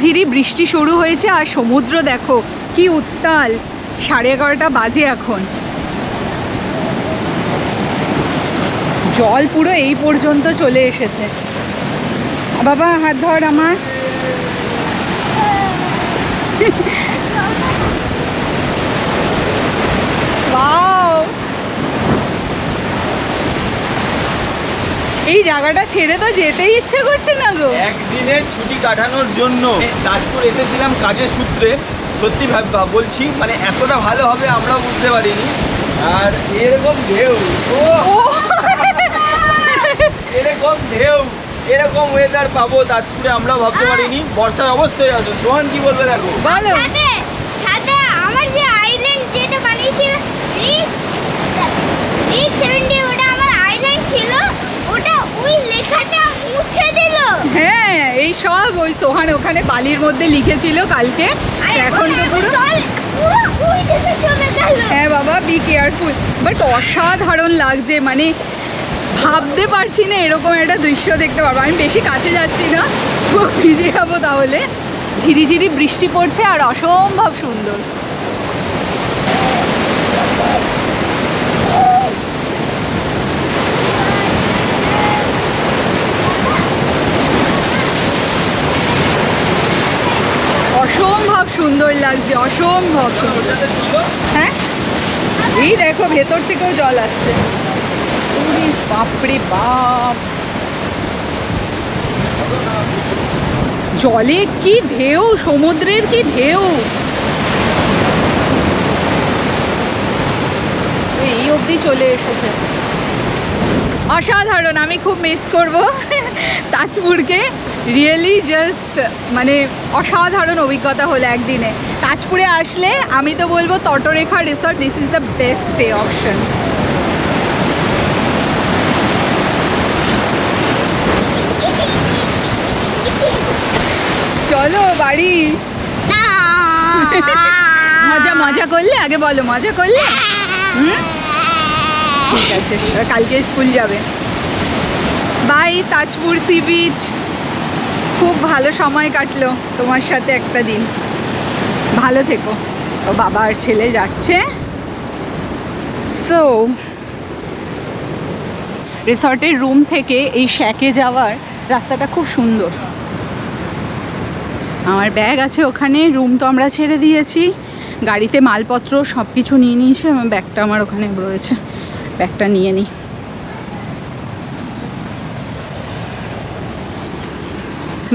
ঝিরিঝিরি বৃষ্টি শুরু হয়েছে আর সমুদ্র দেখো কি উত্তাল। 11:30 বাজে এখন। জল পুরো এই পর্যন্ত চলে এসেছে। বাবা হাত ধর আমার। ওয়াও, এই জায়গাটা ছেড়ে তো যেতেই ইচ্ছে করছে না গো। একদিনের ছুটি কাটানোর জন্য তাজপুর এসেছিলাম কাজের সূত্রে। সত্যি বলছি মানে এতটা ভালো হবে আমরাও বুঝতে পারিনি। আর এরকম ঢেউ, এরকম ঢেউ, এরকম ওয়েদার পাবো তাজপুরে আমরাও ভাবতে পারিনি। বর্ষায় অবশ্যই আসো। সোহান কি বলবে দেখো। বলো। আমার যে আইল্যান্ড যেটা বানিয়েছিল ওটা আমার আইল্যান্ড ছিল, ওটা ওই লেখাটা মুছে দিল। হ্যাঁ, এই সব ওই সোহান ওখানে বালির মধ্যে লিখেছিল কালকে। এখন তো পুরো হ্যাঁ বাবা, বি কেয়ারফুল। বাট অসাধারণ লাগছে, মানে ভাবতে পারছি না এরকম একটা দৃশ্য দেখতে পারবো। আমি বেশি কাছে যাচ্ছি না, খুব ভিজে যাবো তাহলে। ঝিরিঝিরি বৃষ্টি পড়ছে আর অসম্ভব সুন্দর। অসম্ভব সুন্দর লাগছে, অসম্ভব সুন্দর। হ্যাঁ, এই দেখো ভেতর থেকেও জল আসছে। বাপরে বাপ, জলের কি ঢেউ, সমুদ্রের কি ঢেউ। এই অবধি চলে এসেছে। অসাধারণ, আমি খুব মিস করব তাজপুরকে। রিয়েলি জাস্ট মানে অসাধারণ অভিজ্ঞতা হলো একদিনে। তাজপুরে আসলে আমি তো বলবো Tatarekha resort, this is the best stay option. চলো বাড়ি। মজা করলে? আগে বলো, মজা করলে? ঠিক আছে, কালকে স্কুল যাবে। By Tajpur sea beach. খুব ভালো সময় কাটলো তোমার সাথে একটা দিন। ভালো থেকো। ও বাবা আর ছেলে যাচ্ছে। সো রিসর্টের রুম থেকে এই শ্যাকে যাওয়ার রাস্তাটা খুব সুন্দর। আমার ব্যাগ আছে ওখানে, রুম তো আমরা ছেড়ে দিয়েছি, গাড়িতে মালপত্র সব কিছু নিয়ে নিয়েছি। আমার ব্যাগটা আমার ওখানে রয়েছে, ব্যাগটা নিয়ে নিই।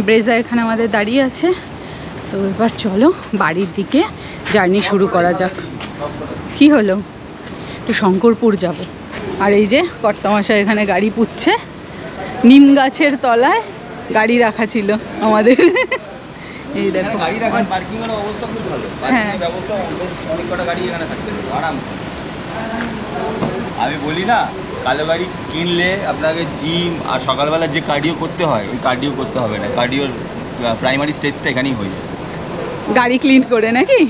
ব্রেজা এখানে আমাদের দাঁড়িয়ে আছে। তো এবার চলো বাড়ির দিকে জার্নি শুরু করা যাক। কি হলো? একটু শঙ্করপুর যাব। আর এই যে কর্তামশাই এখানে গাড়ি পুচ্ছে। নিম গাছের তলায় গাড়ি রাখা ছিল আমাদের। এই দেখো গাড়ি রাখার পার্কিং এর অবস্থা খুব ভালো। পার্কিং এর ব্যবস্থা অনেক কটা গাড়ি এখানে থাকতে পারে আরাম। আমি বলি না, কালো গাড়ি কিনলে আপনাকে জিম আর সকালবেলা যে কার্ডিও করতে হয় ওই কার্ডিও করতে হবে না। কার্ডিওর প্রাইমারি স্টেজটা এখানেই হয়ে যায়, গাড়ি ক্লিন করে নাকি।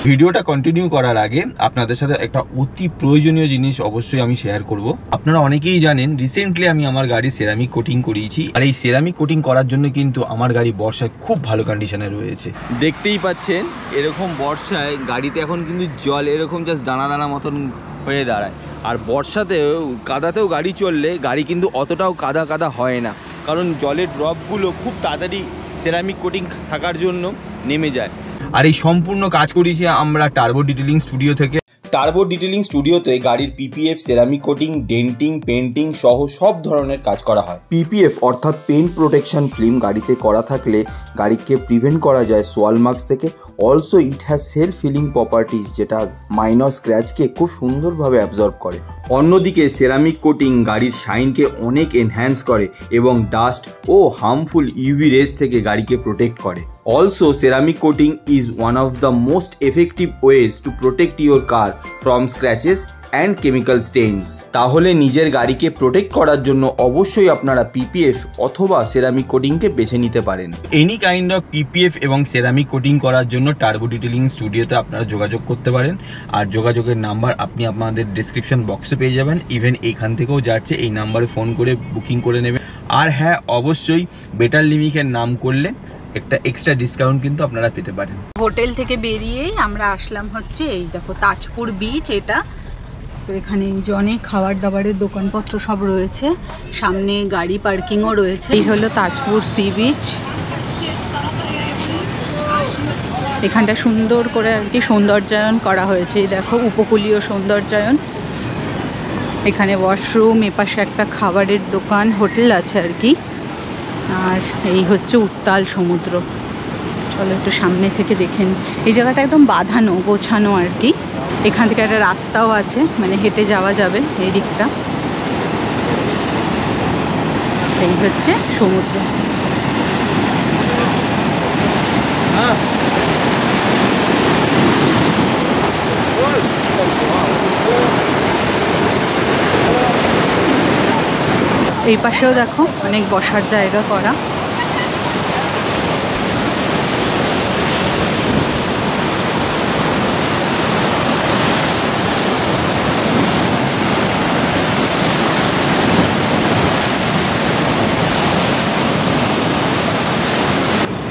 ভিডিওটা কন্টিনিউ করার আগে আপনাদের সাথে একটা অতি প্রয়োজনীয় জিনিস অবশ্যই আমি শেয়ার করব। আপনারা অনেকেই জানেন রিসেন্টলি আমি আমার গাড়ি সেরামিক কোটিং করিয়েছি। আর এই সেরামিক কোটিং করার জন্য কিন্তু আমার গাড়ি বর্ষায় খুব ভালো কন্ডিশনে রয়েছে। দেখতেই পাচ্ছেন এরকম বর্ষায় গাড়িতে এখন কিন্তু জল এরকম জাস্ট দানা দানা মতন হয়ে দাঁড়ায়। আর বর্ষাতেও কাদাতেও গাড়ি চললে গাড়ি কিন্তু অতটাও কাদা কাদা হয় না, কারণ জলের ড্রপগুলো খুব তাড়াতাড়ি সেরামিক কোটিং থাকার জন্য নেমে যায়। আর এই সম্পূর্ণ কাজ করেছি আমরা টার্বো ডিটেলিং স্টুডিও থেকে। টার্বো ডিটেলিং স্টুডিওতে গাড়ির PPF, ceramic coating, denting, painting সহ সব ধরনের কাজ করা হয়। পিপিএফ অর্থাৎ পেইন্ট প্রোটেকশন ফিল্ম গাড়িতে করা থাকলে গাড়িকে প্রিভেন্ট করা যায় সোয়াল মার্কস থেকে। Also it has self healing properties, যেটা মাইনর স্ক্র্যাচকে খুব সুন্দরভাবে অ্যাবজর্ব করে। অন্যদিকে সেরামিক কোটিং গাড়ির শাইনকে অনেক এনহ্যান্স করে এবং ডাস্ট ও হার্মফুল ইউভি রেজ থেকে গাড়িকে প্রোটেক্ট করে। Also, ceramic coating is one of the most effective ways to protect your car from scratches and chemical stains. তাহলে নিজের গাড়িকে প্রোটেক্ট করার জন্য অবশ্যই আপনারা পিপিএফ অথবা সেরামিক কোটিংকে বেছে নিতে পারেন। এনি কাইন্ড অফ পিপিএফ এবং সেরামিক কোটিং করার জন্য টার্বো ডিটেলিং স্টুডিওতে আপনারা যোগাযোগ করতে পারেন। আর যোগাযোগের নাম্বার আপনি আপনাদের ডেসক্রিপশন বক্সে বক্সে পেয়ে যাবেন, ইভেন এইখান থেকেও যাচ্ছে, এই নাম্বারে ফোন করে বুকিং করে নেবেন। আর হ্যাঁ, অবশ্যই বেটার লিমিকের নাম করলে একটা এক্সট্রা ডিসকাউন্ট কিন্তু আপনারা পেতে পারেন। হোটেল থেকে বেরিয়েই আমরা আসলাম হচ্ছে এই দেখো তাজপুর বিচ এটা। তো এখানে এই যে অনেক খাবার দাবারের দোকানপত্র সব রয়েছে, সামনে গাড়ি পার্কিংও রয়েছে। এই হলো তাজপুর সি বিচ। এখানটা সুন্দর করে আর কি সৌন্দর্যায়ন করা হয়েছে, এই দেখো উপকূলীয় সৌন্দর্যায়ন। এখানে ওয়াশরুম, এপাশে একটা খাবারের দোকান, হোটেল আছে আর কি। আর এই হচ্ছে উত্তাল সমুদ্র। চলো একটু সামনে থেকে দেখেন। এই জায়গাটা একদম বাঁধানো গোছানো আর কি। এখান থেকে একটা রাস্তাও আছে, মানে হেঁটে যাওয়া যাবে এই দিকটা। এই হচ্ছে সমুদ্র। এই পাশেও দেখো অনেক বসার জায়গা করা।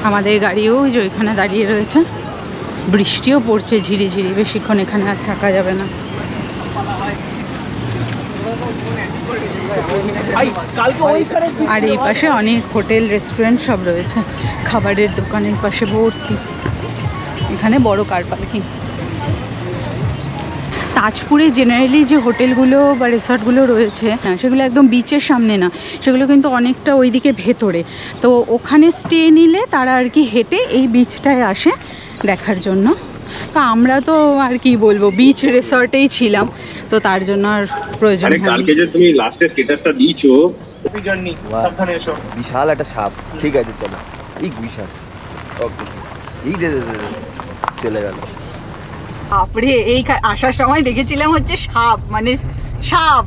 আমাদের গাড়িও যে ওইখানে দাঁড়িয়ে রয়েছে। বৃষ্টিও পড়ছে ঝিরিঝিরি, বেশিক্ষণ এখানে আর থাকা যাবে না। আর এই পাশে অনেক হোটেল রেস্টুরেন্ট সব রয়েছে, খাবারের দোকানের পাশে ভর্তি। এখানে বড় কার পার্কিং। তাজপুরে জেনারেলি যে হোটেলগুলো বা রিসর্টগুলো রয়েছে সেগুলো একদম বিচের সামনে না, সেগুলো কিন্তু অনেকটা ওইদিকে ভেতরে। তো ওখানে স্টে নিলে তারা আর কি হেঁটে এই বিচটায় আসে দেখার জন্য। তো আমরা তো আর কি বলবো, বিচ রিসর্টেই ছিলাম, তো তার জন্য আর প্রয়োজন হয়নি। কালকে যে তুমি লাস্টের স্ট্যাটাসটা দিয়েছো জার্নি সাবধানে এসো। বিশাল একটা সাপ, ঠিক আছে চলো। এই বিশাল, ওকে এই দে চলে গেল। বাপরে, এই আসার সময় দেখেছিলাম হচ্ছে সাপ, মানে সাপ,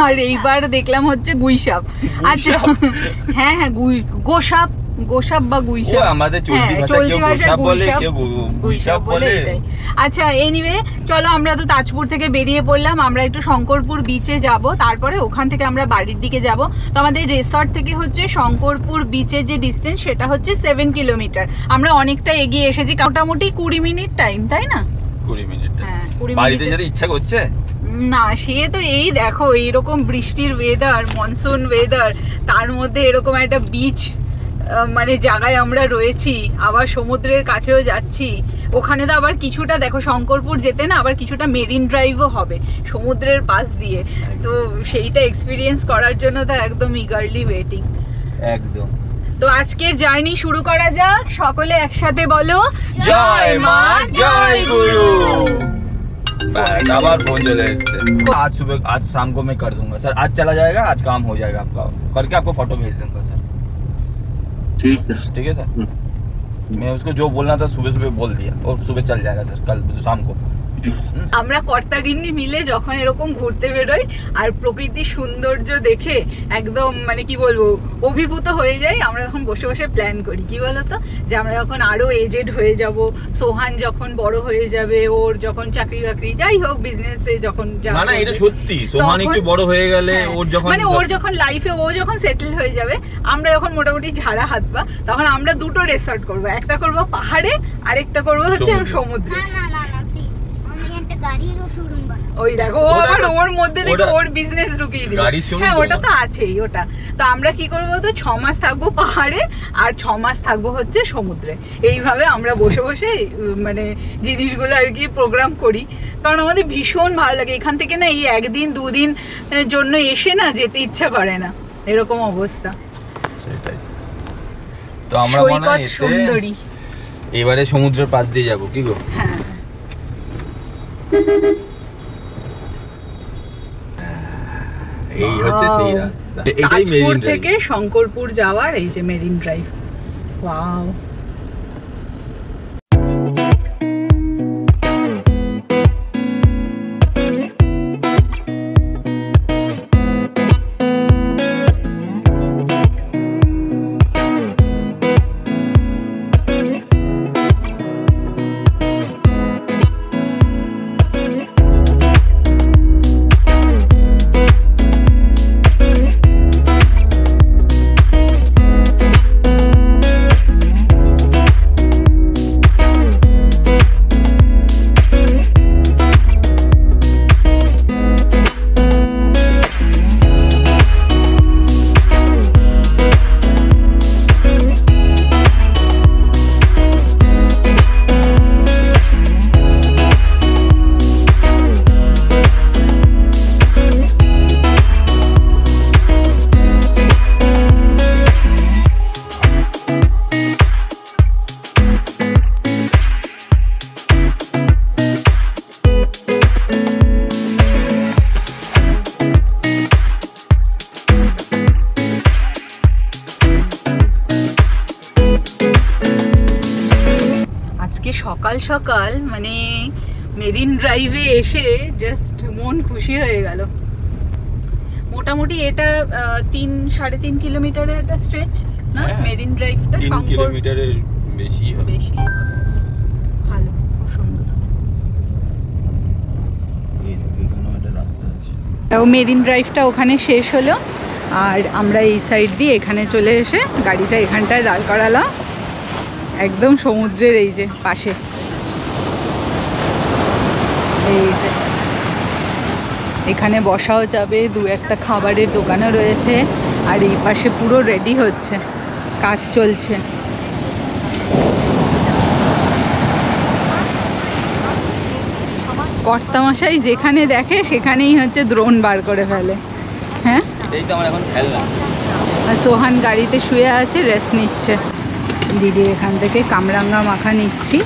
আর এইবার দেখলাম হচ্ছে গুই সাপ। আচ্ছা হ্যাঁ হ্যাঁ, গোসাপ, গোসাপ বা গুইসাপ আমাদের চলতি ভাষা কেউ গোসাপ বলে, কেউ গুইসাপ বলে এটাই। আচ্ছা এনিওয়ে, চলো আমরা তো তাজপুর থেকে বেরিয়ে পড়লাম। আমরা একটু শঙ্করপুর বিচে যাব, তারপরে ওখান থেকে আমরা বাড়ির দিকে যাব। তো আমাদের রিসর্ট থেকে হচ্ছে শঙ্করপুর বিচের যে ডিস্টেন্স সেটা হচ্ছে 7 কিলোমিটার। আমরা অনেকটা এগিয়ে এসেছি, মোটামুটি 20 মিনিট টাইম, তাই না? 20 মিনিট। হ্যাঁ 20 বাড়িতে মিনিট। যেতে ইচ্ছা করছে না, সে তো এই দেখো এইরকম বৃষ্টির ওয়েদার, মনসুন ওয়েদার, তার মধ্যে এরকম একটা বিচ মানে জায়গায় আমরা রয়েছি, আবার সমুদ্রের কাছেও যাচ্ছি। ওখানে তো আবার কিছুটা দেখো শঙ্করপুর যেতে না আবার কিছুটা মেরিন ড্রাইভও হবে সমুদ্রের পাশ দিয়ে। তো সেইটা এক্সপিরিয়েন্স করার জন্য তো একদম ইগারলি ওয়েটিং। একদম। তো আজকের জার্নি শুরু করা যাক। সকলে একসাথে বলো জয় মা জয় গুরু। আবার फोन चले इससे। आज सुबह, आज शाम को मैं कर दूंगा सर। आज चला जाएगा, आज काम हो जाएगा आपका, करके आपको फोटो भेज दूंगा सर। ठीक है सर। मैं उसको जो बोलना था सुबह सुबह बोल दिया, और सुबह चल जाएगा सर कल शाम को। আমরা কর্তাগিন্নি মিলে যখন এরকম ঘুরতে বেরোই আর প্রকৃতির সৌন্দর্য দেখে একদম মানে কি বলবো অভিভূত হয়ে যাই, আমরা তখন বসে বসে প্ল্যান করি কি বলতো, যে আমরা যখন আরো এজেড হয়ে যাব, সোহান যখন বড় হয়ে যাবে, ওর যখন চাকরি বাকরি যাই হোক বিজনেসে যখন না না এটা সত্যি, সোহান একটু বড় হয়ে গেলে ওর যখন মানে ওর যখন লাইফে ও যখন সেটেল হয়ে যাবে, আমরা যখন মোটামুটি ঝাড়া হাত পা, তখন আমরা দুটো রিসর্ট করব, একটা করব পাহাড়ে, আরেকটা করব হচ্ছে সমুদ্রে। না না না না প্লিজ, আমি একটা গাড়িরও শোরুম বানাবো। ওই দেখো ও আবার ওর মধ্যে দেখো ওর বিজনেস ঢুকিয়ে দিল। হ্যাঁ ওটা তো আছেই ওটা। তো আমরা কি করবো তো 6 মাস থাকবো পাহাড়ে আর 6 মাস থাকবো হচ্ছে সমুদ্রে। এইভাবে আমরা বসে বসে মানে জিনিসগুলো আর কি প্রোগ্রাম করি, কারণ আমাদের ভীষণ ভালো লাগে। এখান থেকে না এই একদিন দুদিন জন্য এসে না যেতে ইচ্ছা করে না, এরকম অবস্থা। সেটাই তো আমরা মনে হয় সুন্দরী এবারে সমুদ্রের পাশ দিয়ে যাব কি গো। হ্যাঁ এই হচ্ছে সেই রাস্তা, এটাই তাজপুর মেরিন ড্রাইভ থেকে শঙ্করপুর যাওয়ার এই যে মেরিন ড্রাইভ। ওয়াও। সকাল মানে মেরিন ড্রাইভে এসে জাস্ট মন খুশি হয়ে গেল। মোটামুটি এটা 3-3.5 কিলোমিটারের একটা স্ট্রেচ না মেরিন ড্রাইভটা? 3 কিলোমিটারের বেশি হবে। বেশি ভালো, খুব সুন্দর। এখানেও একটা রাস্তা আছে। মেরিন ড্রাইভটা ওখানে শেষ হলো আর আমরা এই সাইড দিয়ে এখানে চলে এসে গাড়িটা এখানটায় দাঁড় করালাম একদম সমুদ্রের এই যে পাশে। এই যে এখানে বসাও যাবে, 2-1টা খাবারের দোকানও রয়েছে আর এই পাশে পুরো রেডি হচ্ছে, কাজ চলছে। কর্তামশাই যেখানে দেখে সেখানেই হচ্ছে দ্রোণ বার করে ফেলে। হ্যাঁ, এটাই তো আমার এখন খেলনা। আর সোহান গাড়িতে শুয়ে আছে, রেস্ট নিচ্ছে। দিদি এখান থেকে কামরাঙ্গা মাখা নিচ্ছি।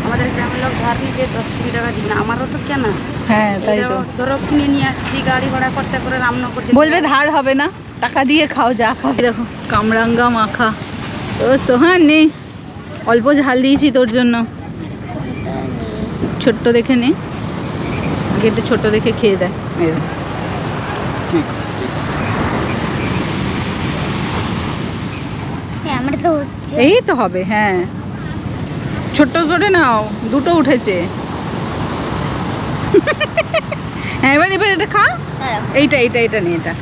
আমাদের গ্রামের লোক ধার নিতে 10-20 টাকা দিবে না, আমারও তো কেন। হ্যাঁ তাই তো, ধরো কিনে নিয়ে আসছি, গাড়ি ভাড়া খরচা করে রান্না করছে। বলবে ধার হবে না, টাকা দিয়ে খাও, যা খাও। দেখো কামরাঙ্গা মাখা। ও সোহান নে, অল্প ঝাল দিয়েছি তোর জন্য, ছোট্ট দেখে নে, আগে একটু ছোট্ট দেখে খেয়ে দেয়। এই দেখো। আমরা তো হচ্ছে এই তো হবে, হ্যাঁ ছোট্ট করে নাও, দুটো উঠেছে। হ্যাঁ এবার এটা খা, এইটা নে, এটা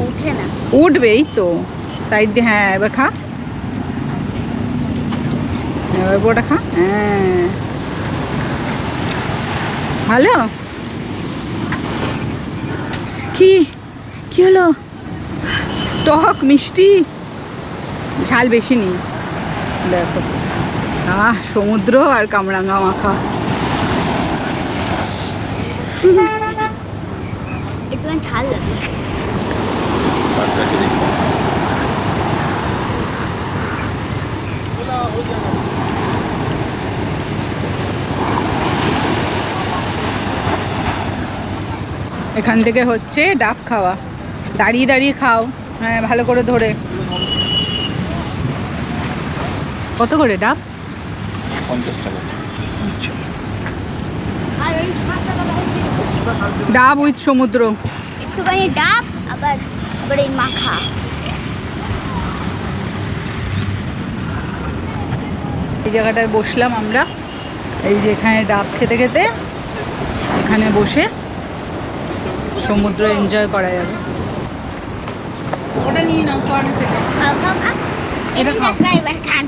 উঠে না। উঠবে, এই তো সাইড দিয়ে। হ্যাঁ এবার খা, এবার ওটা খা। হ্যাঁ ভালো। কি হলো? টক মিষ্টি, ঝাল বেশি নেই। দেখো সমুদ্র আর কামরাঙ্গা মাখা। একটু ঝাল লাগে। এখান থেকে হচ্ছে ডাব খাওয়া, দাঁড়িয়ে দাঁড়িয়ে খাও। হ্যাঁ ভালো করে ধরে। কত করে ডাব? 50 টাকা। আর ওই ডাব উইথ সমুদ্র। একটুখানি ডাব, আবার এই মাখা। এই জায়গাটায় বসলাম আমরা, এই যে এখানে ডাব খেতে খেতে এখানে বসে সমুদ্র এনজয় করা যাবে। ওটা নিয়ে নাও কর্নার থেকে। খাও খাও খাও। এটা এটা খাও। সাবস্ক্রাইবার খান।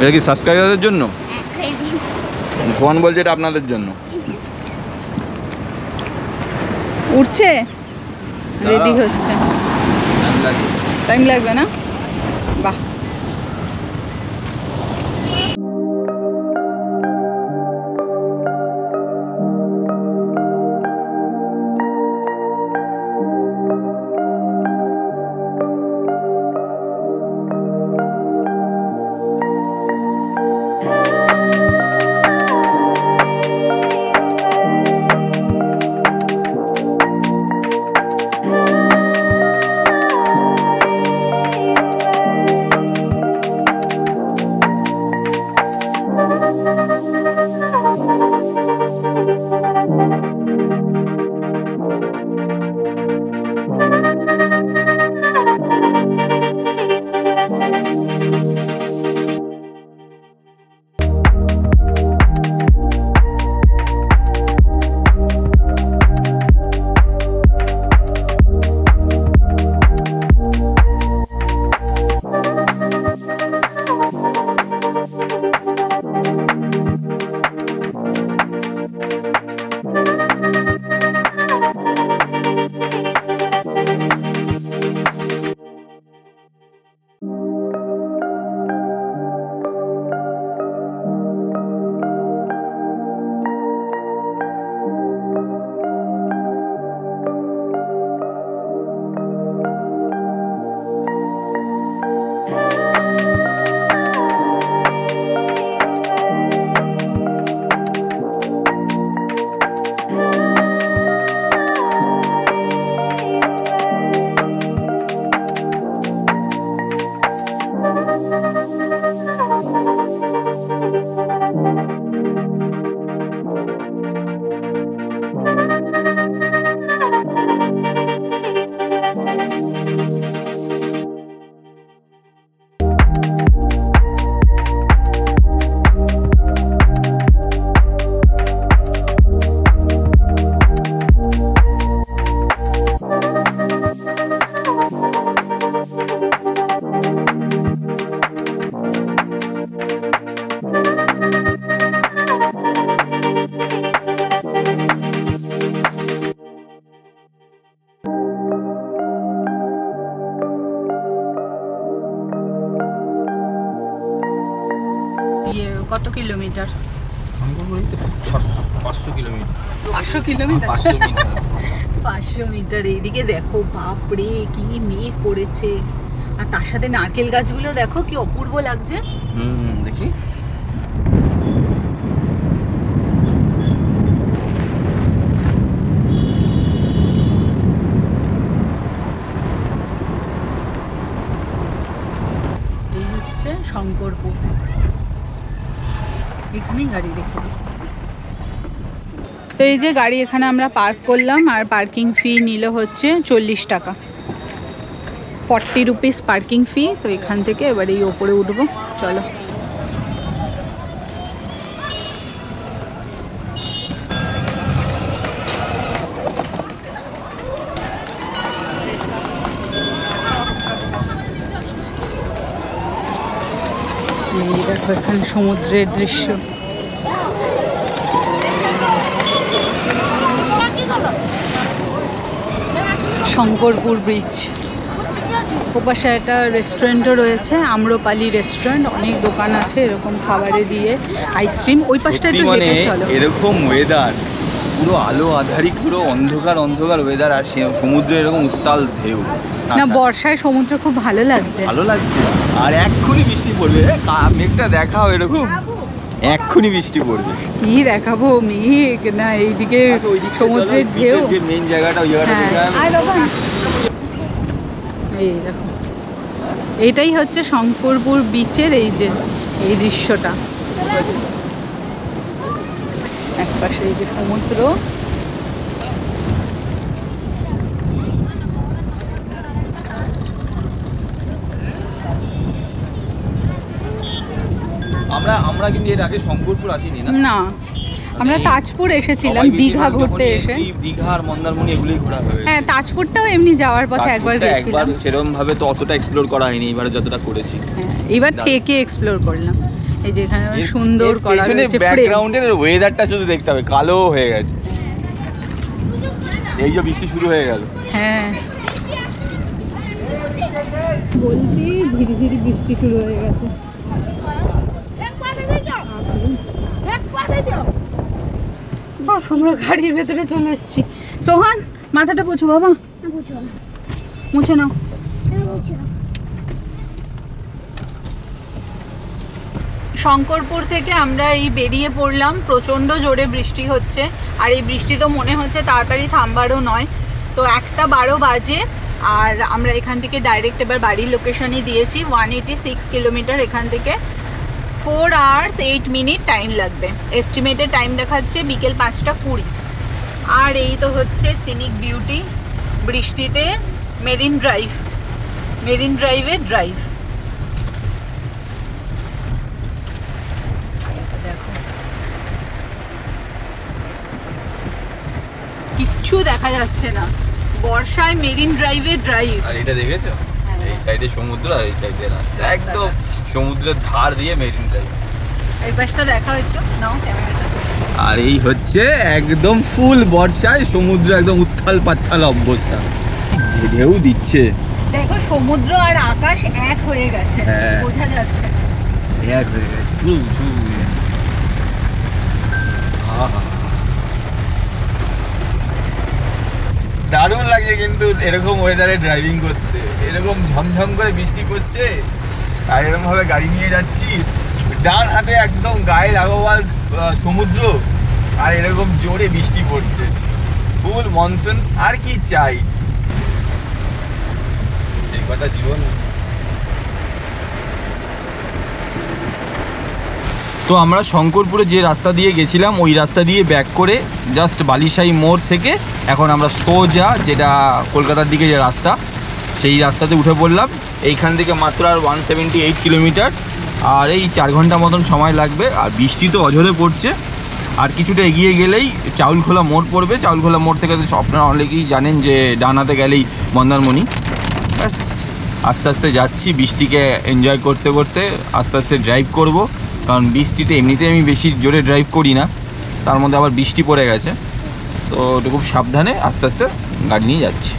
এটা কি সাবস্ক্রাইবারদের জন্য? খেয়ে দিন। ফোন বলছে এটা আপনাদের জন্য। উঠছে, রেডি হচ্ছে, টাইম লাগবে না? বাহ। কত kilometre? Shankarpur 500 kilometre. 500 kilometre? 500 metre. 500 metre. এইদিকে দেখো, বাপরে কি মেঘ করেছে, আর তার সাথে নারকেল গাছগুলো দেখো কি অপূর্ব লাগছে। দেখি। এই হচ্ছে শঙ্করপুর, এখানেই গাড়ি রেখে দিই। তো এই যে গাড়ি এখানে আমরা পার্ক করলাম, আর পার্কিং ফি নিল হচ্ছে 40 টাকা, 40 রুপিস পার্কিং ফি। তো এখান থেকে এবার এই ওপরে উঠবো, চলো। এই দেখো এখানে সমুদ্রের দৃশ্য। শঙ্করপুর ব্রিজ, ওপাশে একটা রেস্টুরেন্টও রয়েছে, আম্রপালি রেস্টুরেন্ট। অনেক দোকান আছে এরকম খাবারে দিয়ে, আইসক্রিম। ওই পাশটা একটু হেঁটে চলো। এরকম ওয়েদার, পুরো আলো আধারি, পুরো অন্ধকার অন্ধকার ওয়েদার, আর সমুদ্রে এরকম উত্তাল ঢেউ। না, বর্ষায় সমুদ্র খুব ভালো লাগছে। ভালো লাগছে, আর এক্ষুনি বৃষ্টি পড়বে। মেঘটা দেখাও এরকম, এক্ষুনি বৃষ্টি পড়বে। কি দেখাবো মেঘ না, এইদিকে সমুদ্রের ঢেউ। মেইন জায়গাটা, ওই জায়গাটা এই দেখো, এইটাই হচ্ছে শঙ্করপুর বিচের এই যে এই দৃশ্যটা। একপাশে এই যে সমুদ্র, আমরা কিন্তু এর আগে শঙ্করপুর আসিনি না? না, আমরা তাজপুর এসেছিলাম দীঘা ঘুরতে এসে। দীঘা আর মন্দারমণি এগুলোই ঘোরা হয়েছে। হ্যাঁ, তাজপুরটাও এমনি যাওয়ার পথে একবার গেছিলাম। সেরকম ভাবে তো অতটা এক্সপ্লোর করা হয়নি, এবারে যতটা করেছি। হ্যাঁ, এবার থেকে এক্সপ্লোর করলাম। এই যে এখানে সুন্দর করা হয়েছে, ব্যাকগ্রাউন্ডের ওয়েদারটা শুধু দেখতে হবে, কালো হয়ে গেছে। এই যে বৃষ্টি শুরু হয়ে গেল। হ্যাঁ, বলতে ঝিরিঝিরি বৃষ্টি শুরু হয়ে গেছে। আমরা গাড়ির ভেতরে চলে এসেছি। সোহান, মাথাটা পোছো বাবা, মুছে নাও। শঙ্করপুর থেকে আমরা এই বেরিয়ে পড়লাম। প্রচণ্ড জোরে বৃষ্টি হচ্ছে, আর এই বৃষ্টি তো মনে হচ্ছে তাড়াতাড়ি থামবারও নয়। তো 1:12 বাজে, আর আমরা এখান থেকে ডাইরেক্ট এবার বাড়ির লোকেশনই দিয়েছি। 186 কিলোমিটার এখান থেকে, 4 hours 8 minute টাইম লাগবে। এস্টিমেটেড টাইম দেখাচ্ছে বিকেল 5:20। আর এই তো হচ্ছে সিনিক বিউটি, বৃষ্টিতে মেরিন ড্রাইভের ড্রাইভ। দেখো কিচ্ছু দেখা যাচ্ছে না, বর্ষায় মেরিন ড্রাইভের ড্রাইভ। আর এটা দেখেছো, এই সাইডে সমুদ্র আর এই সাইডে রাস্তা, একদম সমুদ্রের ধার দিয়ে মেরিন ড্রাইভ। এই পাশটা দেখাও একটু, নাও ক্যামেরাটা। আর এই হচ্ছে একদম ফুল বর্ষায় সমুদ্র একদম উত্তাল পাত্তাল অবস্থা, ঢেউ দিচ্ছে। দেখো সমুদ্র আর আকাশ এক হয়ে গেছে, হ্যাঁ। বোঝা যাচ্ছে। এক হয়ে গেছে পুরো উঁচু। দারুণ লাগছে কিন্তু এরকম ওয়েদারে ড্রাইভিং করতে। এরকম ঝমঝম করে বৃষ্টি পড়ছে, আর এরকম ভাবে গাড়ি নিয়ে যাচ্ছি, ডান হাতে একদম গায়ে লাগোয়ার সমুদ্র, আর এরকম জোরে বৃষ্টি পড়ছে, ফুল মনসুন। আর কি চাই, এই কটা জীবন। তো আমরা শঙ্করপুরে যে রাস্তা দিয়ে গেছিলাম ওই রাস্তা দিয়ে ব্যাক করে জাস্ট বালিশাই মোড় থেকে এখন আমরা সোজা, যেটা কলকাতার দিকে যে রাস্তা, সেই রাস্তাতে উঠে পড়লাম। এইখান থেকে মাত্র আর 178 কিলোমিটার, আর এই 4 ঘন্টা মতন সময় লাগবে। আর বৃষ্টি তো অঝরে পড়ছে, আর কিছুটা এগিয়ে গেলেই চাউলখোলা মোড় পড়বে। চাউলখোলা মোড় থেকে তো আপনারা অনেকেই জানেন যে ডান হাতে গেলেই মন্দারমণি। ব্যাস আস্তে আস্তে যাচ্ছি, বৃষ্টিকে এনজয় করতে করতে আস্তে আস্তে ড্রাইভ করব, কারণ বৃষ্টিতে এমনিতেই আমি বেশি জোরে ড্রাইভ করি না, তার মধ্যে আবার বৃষ্টি পড়ে গেছে। তো একটু খুব সাবধানে আস্তে আস্তে গাড়ি নিয়ে যাচ্ছি।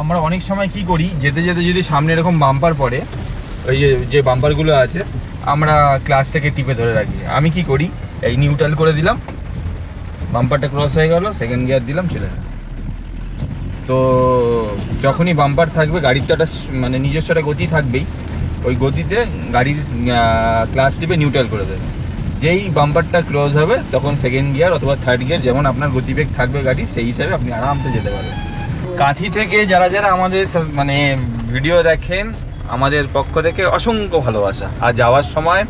আমরা অনেক সময় কি করি, যেতে যেতে যদি সামনে এরকম বাম্পার পড়ে, ওই যে বাম্পারগুলো আছে, আমরা ক্লাসটাকে টিপে ধরে রাখি। আমি কি করি, এই নিউট্রাল করে দিলাম, বাম্পারটা ক্রস হয়ে গেল, সেকেন্ড গিয়ার দিলাম, চলে গেল। তো যখনই বাম্পার থাকবে গাড়ির তো একটা মানে নিজস্ব একটা গতি থাকবেই, ওই গতিতে গাড়ির ক্লাস টিপে নিউট্রাল করে দেবে। যেই বাম্পারটা ক্লোজ হবে তখন সেকেন্ড গিয়ার অথবা থার্ড গিয়ার, যেমন আপনার গতিবেগ থাকবে গাড়ি, সেই হিসাবে আপনি আরামসে যেতে পারবেন। কাঁথি থেকে যারা যারা আমাদের মানে ভিডিও দেখেন, আমাদের পক্ষ থেকে অসংখ্য ভালোবাসা। আর যাওয়ার সময়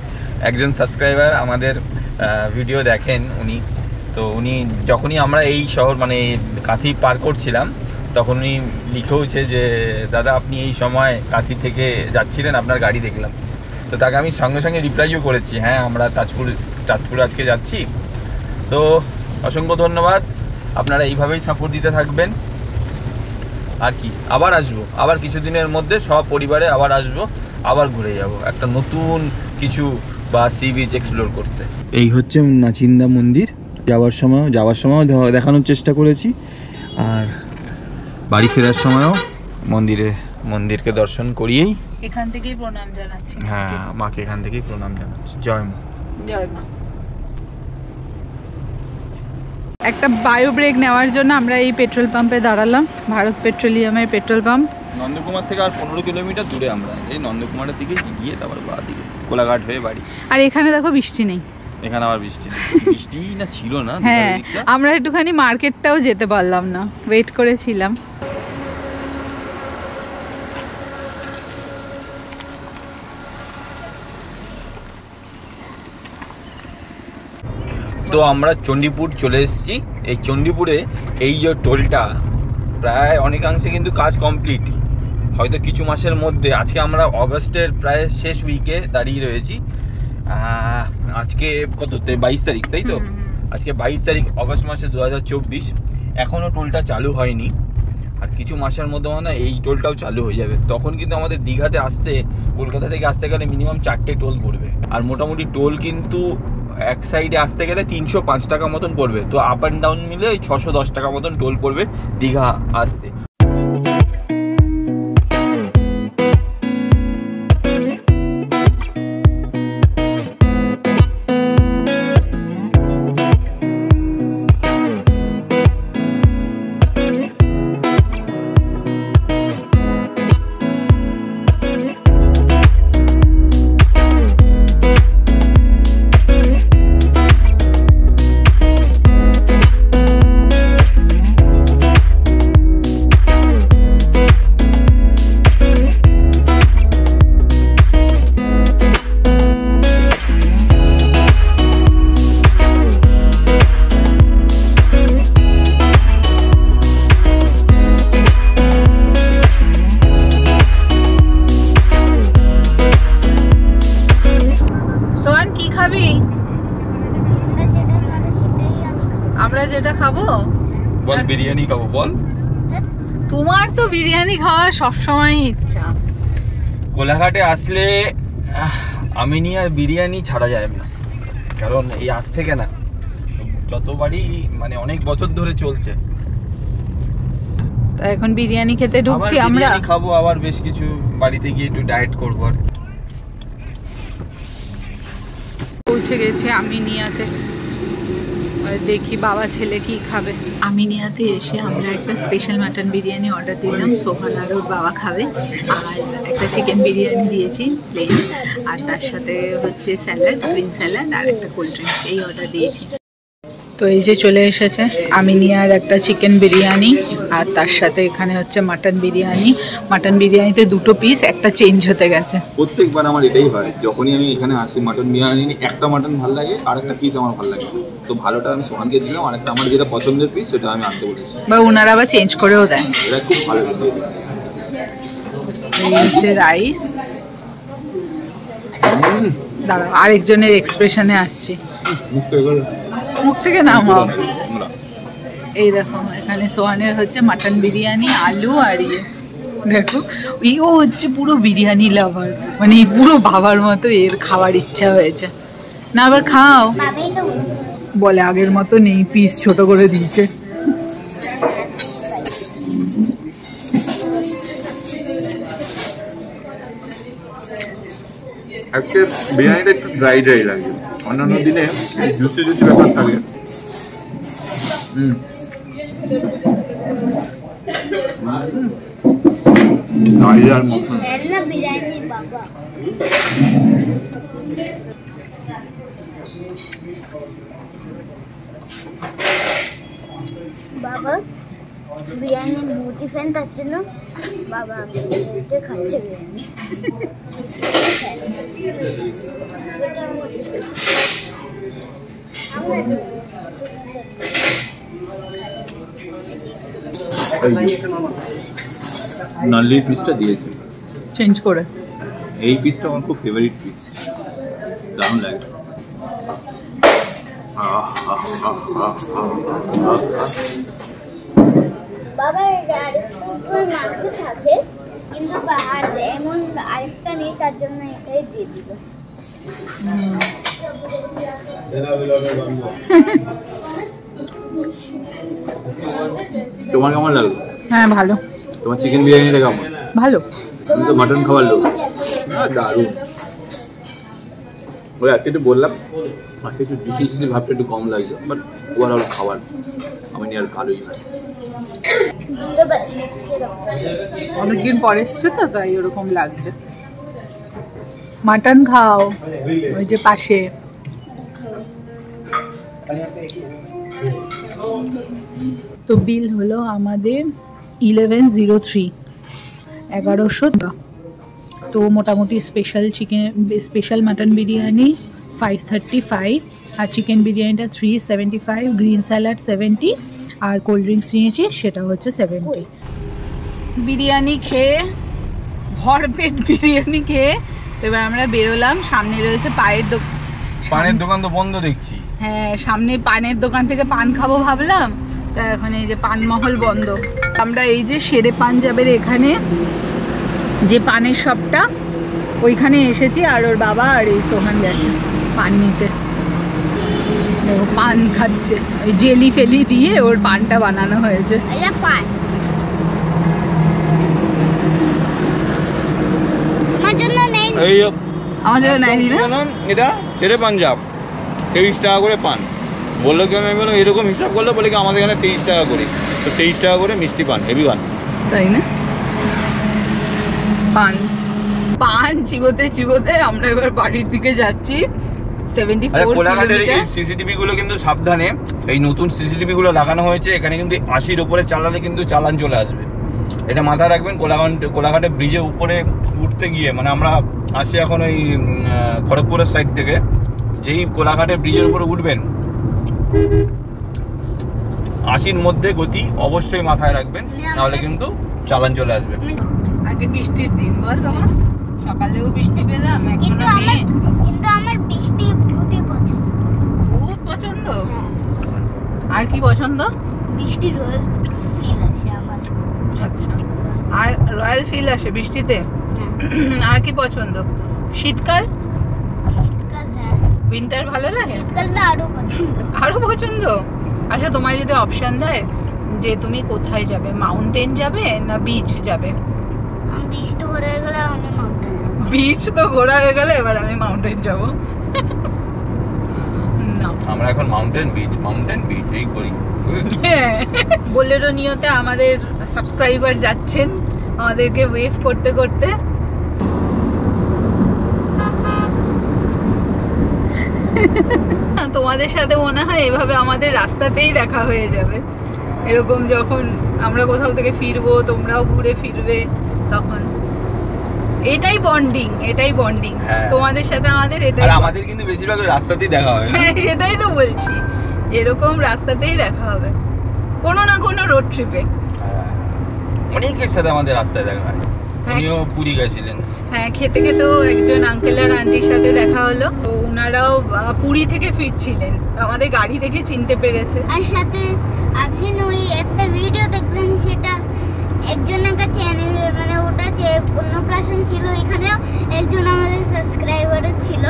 একজন সাবস্ক্রাইবার আমাদের ভিডিও দেখেন, উনি যখনই আমরা এই শহর মানে কাঁথি পার করছিলাম, তখন উনি লিখেওছে যে দাদা আপনি এই সময় কাঁথি থেকে যাচ্ছিলেন, আপনার গাড়ি দেখলাম। তো তাকে আমি সঙ্গে সঙ্গে রিপ্লাইও করেছি, হ্যাঁ আমরা তাজপুর আজকে যাচ্ছি। তো অসংখ্য ধন্যবাদ, আপনারা এইভাবেই সাপোর্ট দিতে থাকবেন। আর কি, আবার আসবো, আবার কিছুদিনের মধ্যে সব পরিবারে আবার আসবো, আবার ঘুরে যাব একটা নতুন কিছু বা সি বিচ এক্সপ্লোর করতে। এই হচ্ছে নাচিন্দা মন্দির, যাওয়ার সময়ও দেখানোর চেষ্টা করেছি, আর বাড়ি ফেরার সময়ও মন্দিরকে দর্শন করিয়েই এখান থেকেই প্রণাম জানাচ্ছি। হ্যাঁ, মাকে এখান থেকেই প্রণাম জানাচ্ছি। জয় মা। জয় মা। একটা বায়ো ব্রেক নেওয়ার জন্য আমরা এই পেট্রোল পাম্পে দাঁড়ালাম, ভারত পেট্রোলিয়ামের পেট্রোল পাম্প। নন্দকুমার থেকে আর 15 কিলোমিটার দূরে আমরা, এই নন্দকুমারের দিকে গিয়ে তারপর বাঁ দিকে কোলাঘাট হয়ে বাড়ি। আর এখানে দেখো বৃষ্টি নেই, এখানে আবার বৃষ্টি না ছিল না। হ্যাঁ, আমরা একটুখানি মার্কেটটাও যেতে পারলাম না, ওয়েট করেছিলাম। তো আমরা চণ্ডীপুর চলে এসেছি। এই চণ্ডীপুরে এই যে টোলটা প্রায় অনেকাংশে কিন্তু কাজ কমপ্লিট, হয়তো কিছু মাসের মধ্যে। আজকে আমরা অগস্টের প্রায় শেষ উইকে দাঁড়িয়ে রয়েছি। আজকে কত, 22 তারিখ, তাই তো? আজকে 22 তারিখ অগস্ট মাসে 2024। এখনও টোলটা চালু হয়নি, আর কিছু মাসের মধ্যে মনে হয় এই টোলটাও চালু হয়ে যাবে। তখন কিন্তু আমাদের দীঘাতে আসতে, কলকাতা থেকে আসতে গেলে মিনিমাম 4টে টোল পড়বে। আর মোটামুটি টোল কিন্তু এক সাইডে আসতে গেলে 305 টাকা মতন পড়বে। তো আপ অ্যান্ড ডাউন মিলে ওই 610 টাকা মতন টোল পড়বে দীঘা আসতে। আমরা যেটা খাবো, বল বিরিয়ানি খাবো। বল, তোমার তো বিরিয়ানি খাওয়ার সবসময় ইচ্ছা। কোলাঘাটে আসলে আমিনিয়ার বিরিয়ানি ছাড়া যায় না, কারণ এই আজ থেকে না, যতবারই মানে অনেক বছর ধরে চলছে। তো এখন বিরিয়ানি খেতে ঢুকছি আমরা, খাবো আবার বেশ কিছু, বাড়িতে গিয়ে একটু ডায়েট করবো। আর পৌঁছে গেছি আমিনিয়াতে, দেখি বাবা ছেলে কি খাবে। আমিনিয়াতে এসে আমরা একটা স্পেশাল মাটন বিরিয়ানি অর্ডার দিলাম, সোহান আর ওর বাবা খাবে। আর একটা চিকেন বিরিয়ানি দিয়েছি প্লেন, আর তার সাথে হচ্ছে স্যালাড, গ্রিন স্যালাড আর একটা কোল্ড ড্রিঙ্কস, এই অর্ডার দিয়েছি। তো এই যে চলে এসেছে আমিনিয়ার একটা চিকেন বিরিয়ানি, আর তার সাথে এখানে হচ্ছে মাটন বিরিয়ানি। মাটন বিরিয়ানিতে 2টো পিস, একটা চেঞ্জ হতে গেছে। প্রত্যেকবার আমার এটাই হয়, যখনই আমি এখানে আসি মাটন বিরিয়ানি, একটা মাটন ভালো লাগে আর একটা পিস আমার ভালো লাগে। তো ভালোটা আমি সোহানকে দিলাম, আর একটা আমার যেটা পছন্দের পিস সেটা আমি আনতে বলেছি, বা ওনারা আবার চেঞ্জ করেও দেয়। এটা খুব ভালো লাগে। এই হচ্ছে রাইস। দাঁড়াও, আরেকজনের এক্সপ্রেশনে আসছি, মুখ থেকে নামাও। এই দেখো এখানে সোহানের হচ্ছে মাটন বিরিয়ানি, আলু আর ইয়ে, দেখো ও হচ্ছে পুরো বিরিয়ানি লাভার, মানে পুরো বাবার মতো এর খাওয়ার ইচ্ছা হয়েছে। না আবার খাও বলে, আগের মতো নেই, পিস ছোট করে দিয়েছে। আজকে বিরিয়ানিটা একটু ড্রাই ড্রাই লাগে, অন্যান্য দিনে জুসি জুসি ব্যাপার থাকে। নাইজার মতন এন্না বিরিয়ানি বাবা বাবা বিরিয়ানি মোটি ফ্যান তার জন্য বাবা এটা খাচ্ছে বিরিয়ানি। নাল্লি পিসটা দিয়েছে, চেঞ্জ করে। এই পিসটা আমার খুব ফেভারিট পিস, দারুণ লাগে। বাবা আরেকটু মাংস থাকে কিন্তু আর এমন আরেকটা নেই, তার জন্য এটাই দিয়ে দিল। তোমার কেমন লাগলো? হ্যাঁ ভালো। তোমার চিকেন বিরিয়ানিটা কেমন? ভালো। তুমি তো মাটন খাবার লোক। দারুণ। ওই আজকে একটু বললাম আজকে একটু জুসি জুসি ভাবটা একটু কম লাগছে, বাট ওভারঅল খাবার আমি আর ভালোই হয়। অনেকদিন পরে এসছে তো, তাই ওরকম লাগছে। মাটন খাও ওই যে পাশে। তো বিল হলো আমাদের 1103, 1100। তো মোটামুটি স্পেশাল মাটন বিরিয়ানি 535, আর চিকেন বিরিয়ানিটা 375, গ্রিন স্যালাড 70, আর কোল্ড ড্রিঙ্কস নিয়েছি সেটা হচ্ছে 70। বিরিয়ানি খেয়ে ভরপেট বিরিয়ানি খেয়ে এবার আমরা বেরোলাম। সামনে রয়েছে পানের দোকান তো বন্ধ দেখছি। হ্যাঁ, সামনে পানের দোকান থেকে পান খাবো ভাবলাম, তা এখন এই যে পানমহল বন্ধ। আমরা এই যে শেরে পাঞ্জাবের এখানে যে পানের শপটা, ওইখানে এসেছি। আর ওর বাবা আর এই সোহান গেছে পান নিতে। দেখো পান খাচ্ছে, ওই জেলি ফেলি দিয়ে ওর পানটা বানানো হয়েছে। এটা পান আমার জন্য নেই, এই আমার জন্য নেয়নি না। এটা শেরে পাঞ্জাব 23 টাকা করে পান বললো। কি আমি বললাম এরকম হিসাব করলো, বলে কি আমাদের এখানে 23 টাকা করে, তো 23 টাকা করে মিষ্টি পান, হেভি পান। তাই না? পান চিবোতে আমরা এবার বাড়ির দিকে যাচ্ছি। 74 কিলোমিটার। সিসিটিভি গুলো কিন্তু সাবধানে, এই নতুন সিসিটিভি গুলো লাগানো হয়েছে এখানে, কিন্তু 80-র উপরে চালালে কিন্তু চালান চলে আসবে। এটা মাথায় রাখবেন। কোলাঘাটে ব্রিজের উপরে উঠতে গিয়ে, মানে আমরা আসি এখন ওই খড়গপুরের সাইড থেকে, যেই কোলাঘাটে ব্রিজের উপরে উঠবেন 80-র মধ্যে গতি অবশ্যই মাথায় রাখবেন, নাহলে কিন্তু চালান চলে আসবে। আজকে বৃষ্টির দিন, বল বাবা, সকালেও বৃষ্টি পেলাম, কিন্তু এখনো নেই। আমার বৃষ্টি খুবই পছন্দ। বহুত পছন্দ। আর কি পছন্দ? বৃষ্টি রয়্যাল ফিল আসে আমার। আচ্ছা, আর রয়্যাল ফিল আসে বৃষ্টিতে। আর কি পছন্দ? শীতকাল? শীতকাল, হ্যাঁ। উইন্টার ভালো লাগে? শীতকালটা আরো পছন্দ। আচ্ছা, তোমায় যদি অপশন দেয় যে তুমি কোথায় যাবে, মাউন্টেন যাবে না বিচ যাবে? বিচ তো ঘোরা হয়ে গেলে আমি মাউন্টেন। বিচ তো ঘোরা হয়ে গেলে এবার আমি মাউন্টেন যাব। না, আমরা এখন মাউন্টেন বিচ এই করি। বোলেরো নিয়তে আমাদের সাবস্ক্রাইবার যাচ্ছেন আমাদেরকে ওয়েভ করতে করতে। তোমাদের সাথে মনে হয় এভাবে আমাদের রাস্তাতেই দেখা হয়ে যাবে। এরকম যখন আমরা কোথাও থেকে ফিরবো, তোমরাও ঘুরে ফিরবে, তখন এটাই বন্ডিং। তোমাদের সাথে আমাদের এটাই। আর আমাদের কিন্তু বেশিরভাগ রাস্তাতেই দেখা হয়। হ্যাঁ, সেটাই তো বলছি, এরকম রাস্তাতেই দেখা হবে কোনো না কোনো রোড ট্রিপে। অনেকের সাথে আমাদের রাস্তায় দেখা হয়। উনিও পুরী গেছিলেন। হ্যাঁ, খেতে খেতেও একজন আঙ্কেল আর আন্টির সাথে দেখা হলো। তো ওনারাও পুরী থেকে ফিরছিলেন, আমাদের গাড়ি দেখে চিনতে পেরেছে। আর সাথে আপনি ওই একটা ভিডিও দেখলেন, সেটা একজনের কাছে মানে ওটা যে অন্নপ্রাশন ছিল, এখানেও একজন আমাদের সাবস্ক্রাইবারও ছিল।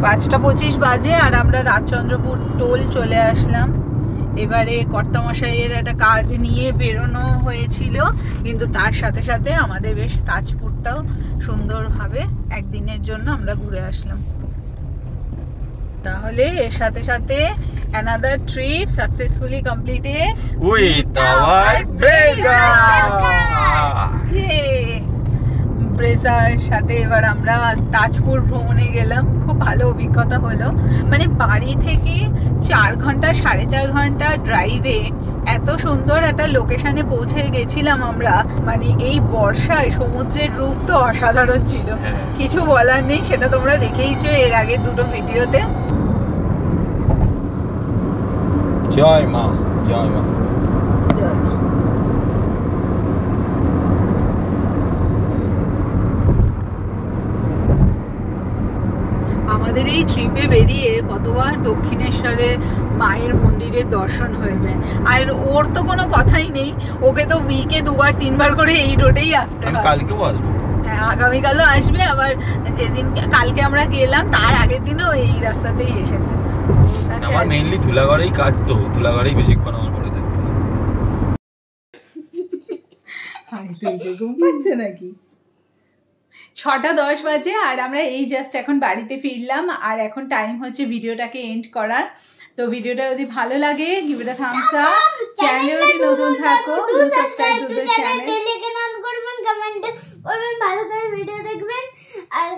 5:25 বাজে আর আমরা রাজচন্দ্রপুর টোল চলে আসলাম। এবারে কর্তামশাইয়ের একটা কাজ নিয়ে বেরোনো হয়েছিল, কিন্তু তার সাথে সাথে আমাদের বেশ তাজপুরটাও সুন্দরভাবে একদিনের জন্য আমরা ঘুরে আসলাম। তাহলে এর সাথে সাথে another trip successfully completed with our Brezza. ব্রেজার সাথে এবার আমরা তাজপুর ভ্রমণে গেলাম। খুব ভালো অভিজ্ঞতা হলো। মানে বাড়ি থেকে 4 ঘন্টা 4.5 ঘন্টা ড্রাইভে এত সুন্দর একটা লোকেশনে পৌঁছে গেছিলাম আমরা। মানে এই বর্ষায় সমুদ্রের রূপ তো অসাধারণ ছিল, কিছু বলার নেই। সেটা তোমরা দেখেইছো এর আগে দুটো ভিডিওতে। জয় মা, জয় মা। আমাদের এই ট্রিপে বেরিয়ে কতবার দক্ষিণেশ্বরের মায়ের মন্দিরের দর্শন হয়ে যায়। আর ওর তো কোনো কথাই নেই, ওকে তো উইকে 2বার 3বার করে এই রোডেই আসতে হয়। কালকেও আসবো। হ্যাঁ, আগামীকালও আসবে। আবার যেদিন কালকে আমরা গেলাম তার আগের দিনও এই রাস্তাতেই এসেছে। আমার মেইনলি ধুলাগড়েই কাজ, তো ধুলাগড়েই বেশিক্ষণ আমার পরে থাকতে হয়। ঘুম পাচ্ছে নাকি? 6:10 বাজে আর আমরা এই জাস্ট এখন বাড়িতে ফিরলাম। আর এখন টাইম হচ্ছে ভিডিওটাকে এন্ড করার। তো ভিডিওটা যদি ভালো লাগে give it a thumbs up. চ্যানেলে যদি নতুন থাকো do subscribe to the channel. Bell icon on করবেন, কমেন্ট করবেন, ভালো করে ভিডিও দেখবেন। আর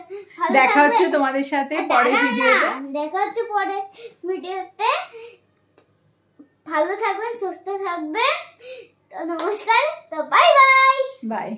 দেখা হচ্ছে তোমাদের সাথে পরের ভিডিওতে। দেখা হচ্ছে পরের ভিডিওতে। ভালো থাকবেন, সুস্থ থাকবেন। তো নমস্কার, তো বাই বাই। বাই।